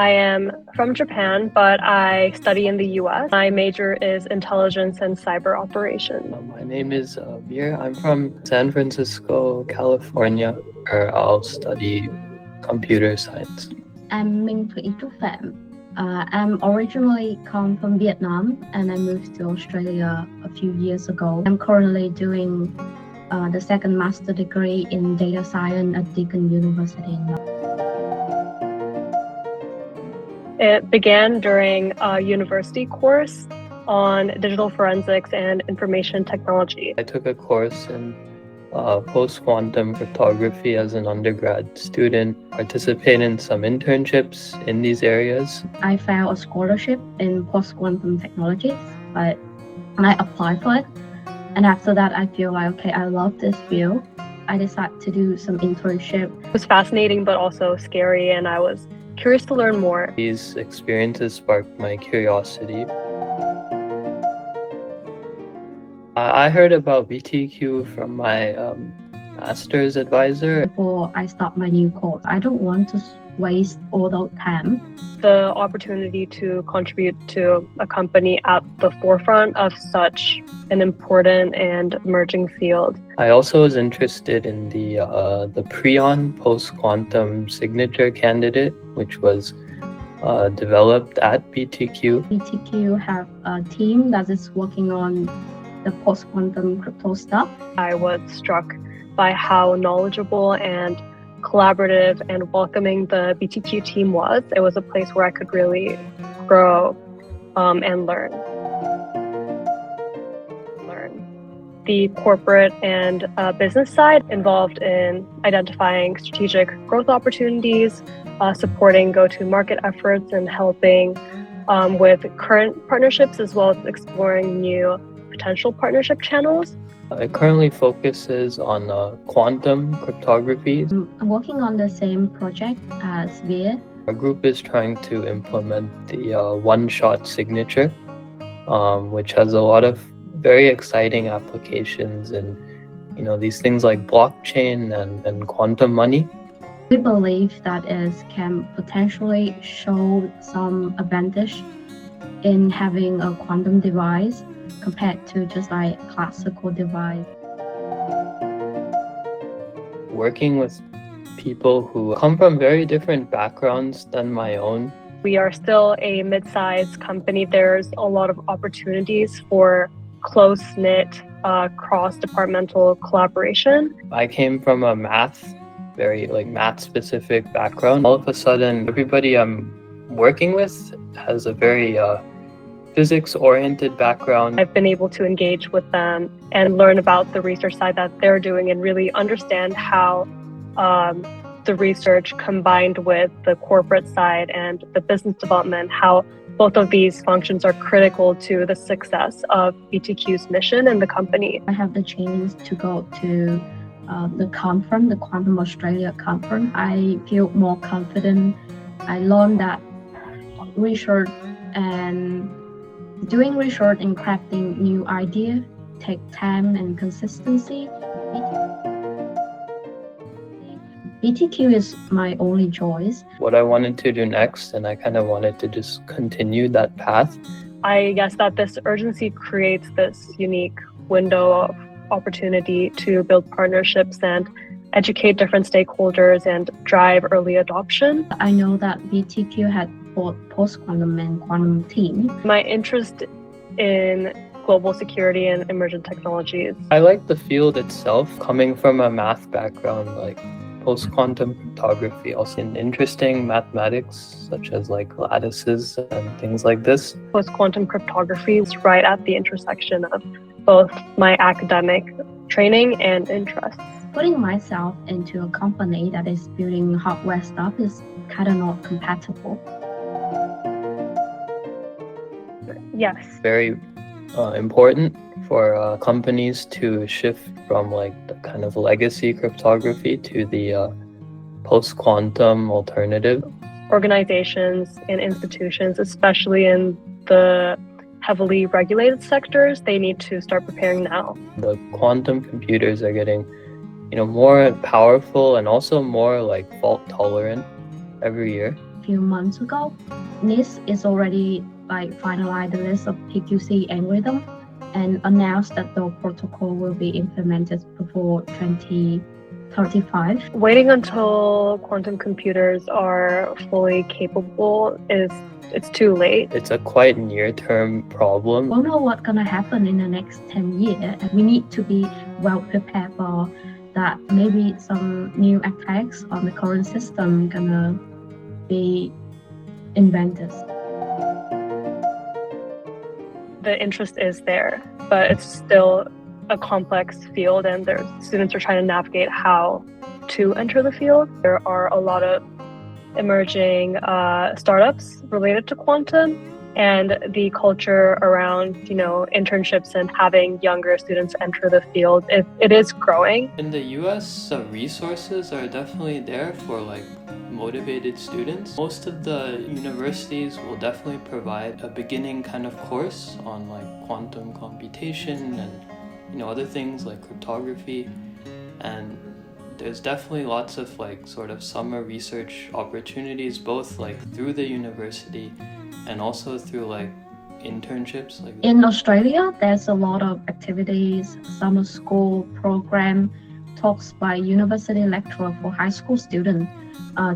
I am from Japan, but I study in the US. My major is intelligence and cyber operations. My name is Vir. I'm from San Francisco, California, where I'll study computer science. I'm Minh to Pham. I'm originally come from Vietnam and I moved to Australia a few years ago. I'm currently doing the second master degree in data science at Deakin University in Melbourne. It began during a university course on digital forensics and information technology. I took a course in post-quantum cryptography as an undergrad student, participated in some internships in these areas. I found a scholarship in post-quantum technologies, but I applied for it. And after that, I feel like, okay, I love this field. I decided to do some internship. It was fascinating, but also scary, and I was curious to learn more. These experiences sparked my curiosity. I heard about BTQ from my master's advisor. Before I start my new course, I don't want to waste all the time. The opportunity to contribute to a company at the forefront of such an important and emerging field. I also was interested in the Prion post-quantum signature candidate, which was developed at BTQ. BTQ have a team that is working on the post-quantum crypto stuff. I was struck by how knowledgeable and collaborative and welcoming the BTQ team was. It was a place where I could really grow and learn. The corporate and business side involved in identifying strategic growth opportunities, supporting go-to-market efforts, and helping with current partnerships, as well as exploring new potential partnership channels. It currently focuses on quantum cryptography. I'm working on the same project as Vir. Our group is trying to implement the one-shot signature, which has a lot of very exciting applications in, these things like blockchain and quantum money. We believe that it can potentially show some advantage in having a quantum device compared to just like a classical device. Working with people who come from very different backgrounds than my own. We are still a mid-sized company. There's a lot of opportunities for close-knit, cross-departmental collaboration. I came from a very math-specific background. All of a sudden, everybody I'm working with has a very physics-oriented background. I've been able to engage with them and learn about the research side that they're doing and really understand how the research combined with the corporate side and the business development, how both of these functions are critical to the success of BTQ's mission and the company. I have the chance to go to the conference, the Quantum Australia conference. I feel more confident. I learned that research and doing research and crafting new ideas take time and consistency. BTQ is my only choice. What I wanted to do next, and I kind of wanted to just continue that path. I guess that this urgency creates this unique window of opportunity to build partnerships and educate different stakeholders and drive early adoption. I know that BTQ had both post-quantum and quantum team. My interest in global security and emergent technologies. I like the field itself. Coming from a math background, like post-quantum cryptography, also in interesting mathematics such as like lattices and things like this. Post-quantum cryptography is right at the intersection of both my academic training and interests. Putting myself into a company that is building hardware stuff is kind of not compatible. Yes. Very important for companies to shift from like the kind of legacy cryptography to the post-quantum alternative. Organizations and institutions, especially in the heavily regulated sectors, they need to start preparing now. The quantum computers are getting, more powerful and also more like fault tolerant every year. few months ago. NIST is already finalized the list of PQC algorithm and announced that the protocol will be implemented before 2035. Waiting until quantum computers are fully capable it's too late. It's a quite near-term problem. We don't know what's going to happen in the next 10 years, and we need to be well prepared for that. Maybe some new attacks on the current system gonna be invented. The interest is there, but it's still a complex field, and students are trying to navigate how to enter the field. There are a lot of emerging startups related to quantum, and the culture around internships and having younger students enter the field, it is growing. In the US, the resources are definitely there for motivated students. Most of the universities will definitely provide a beginning kind of course on quantum computation and other things like cryptography, and there's definitely lots of sort of summer research opportunities, both through the university and also through internships. In Australia, there's a lot of activities, summer school program, talks by university lecturer for high school students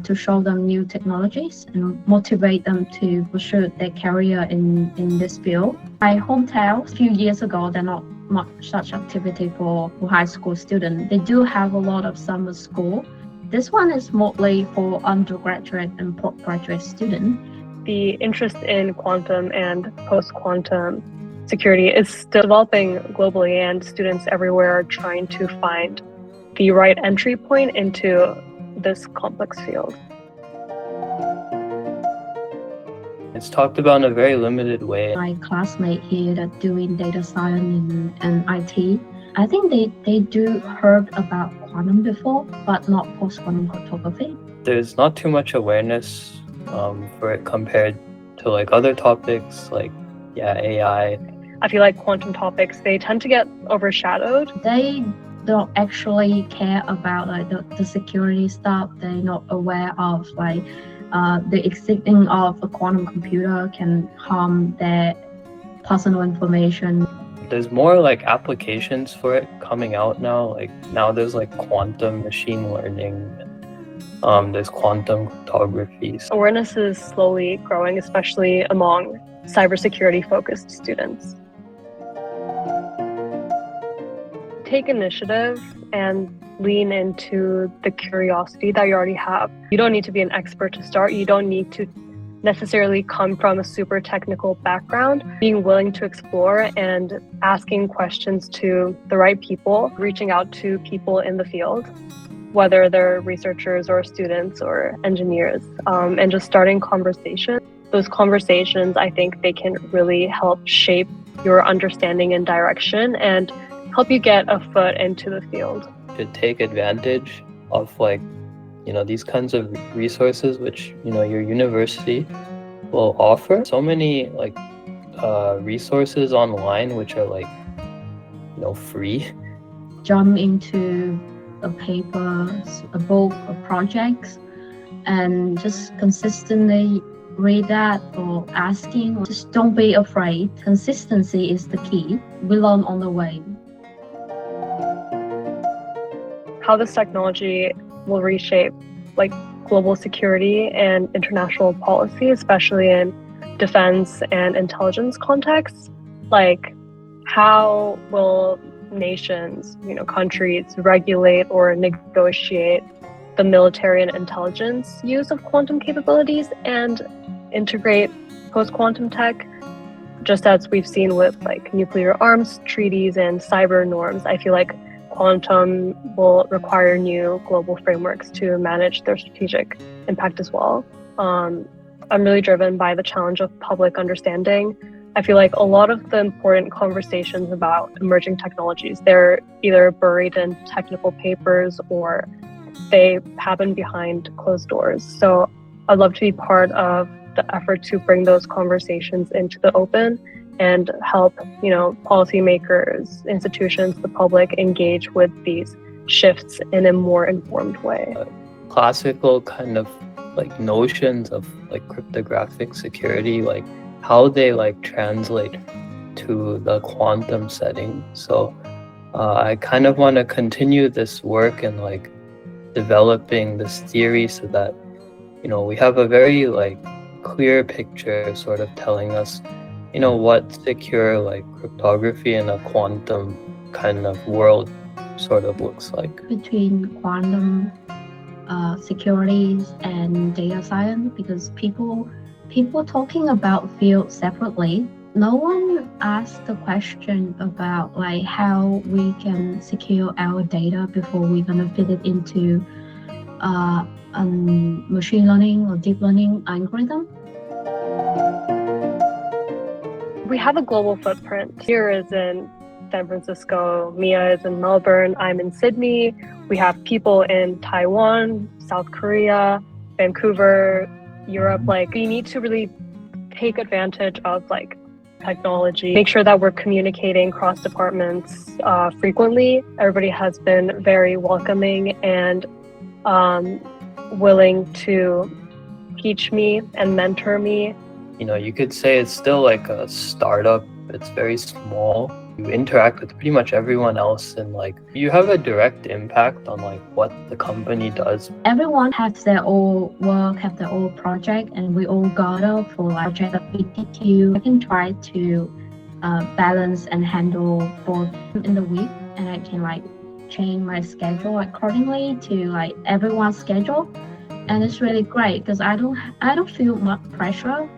to show them new technologies and motivate them to pursue their career in this field. My hometown, a few years ago, there not much such activity for high school students. They do have a lot of summer school. This one is mostly for undergraduate and postgraduate students. The interest in quantum and post-quantum security is still developing globally, and students everywhere are trying to find the right entry point into this complex field. It's talked about in a very limited way. My classmate here that doing data science and IT, I think they do heard about quantum before, but not post-quantum cryptography. There's not too much awareness for it compared to other topics AI. I feel like quantum topics, they tend to get overshadowed. They don't actually care about the security stuff. They're not aware of the existing of a quantum computer can harm their personal information. There's more applications for it coming out now. Now there's quantum machine learning. There's quantum cryptography. Awareness is slowly growing, especially among cybersecurity focused students. Take initiative and lean into the curiosity that you already have. You don't need to be an expert to start. You don't need to necessarily come from a super technical background. Being willing to explore and asking questions to the right people, reaching out to people in the field, whether they're researchers or students or engineers, and just starting conversations. Those conversations, I think they can really help shape your understanding and direction and help you get a foot into the field. To take advantage of these kinds of resources which your university will offer. So many resources online which are free. Jump into a paper, a book, a project, and just consistently read that or asking. Just don't be afraid. Consistency is the key. We learn on the way. How this technology will reshape global security and international policy, especially in defense and intelligence contexts. How will nations, countries regulate or negotiate the military and intelligence use of quantum capabilities and integrate post-quantum tech? Just as we've seen with nuclear arms treaties and cyber norms, I feel like quantum will require new global frameworks to manage their strategic impact as well. I'm really driven by the challenge of public understanding. I feel like a lot of the important conversations about emerging technologies, they're either buried in technical papers or they happen behind closed doors. So I'd love to be part of the effort to bring those conversations into the open and help, policymakers, institutions, the public engage with these shifts in a more informed way. Classical kind of like notions of like cryptographic security, like how they like translate to the quantum setting. So I kind of want to continue this work and like developing this theory so that, you know, we have a very like clear picture sort of telling us, you know, what secure like cryptography in a quantum kind of world sort of looks like. Between quantum securities and data science, because people talking about fields separately. No one asked the question about like how we can secure our data before we're gonna fit it into machine learning or deep learning algorithm. We have a global footprint. Here is in San Francisco, Mia is in Melbourne, I'm in Sydney. We have people in Taiwan, South Korea, Vancouver, Europe. Like, we need to really take advantage of like technology, make sure that we're communicating cross departments frequently. Everybody has been very welcoming and willing to teach me and mentor me. You know, you could say it's still like a startup. It's very small. You interact with pretty much everyone else and like you have a direct impact on like what the company does. Everyone has their own work, have their own project, and we all gather for like project of BTQ. I can try to balance and handle both in the week, and I can like change my schedule accordingly to like everyone's schedule. And it's really great because I don't feel much pressure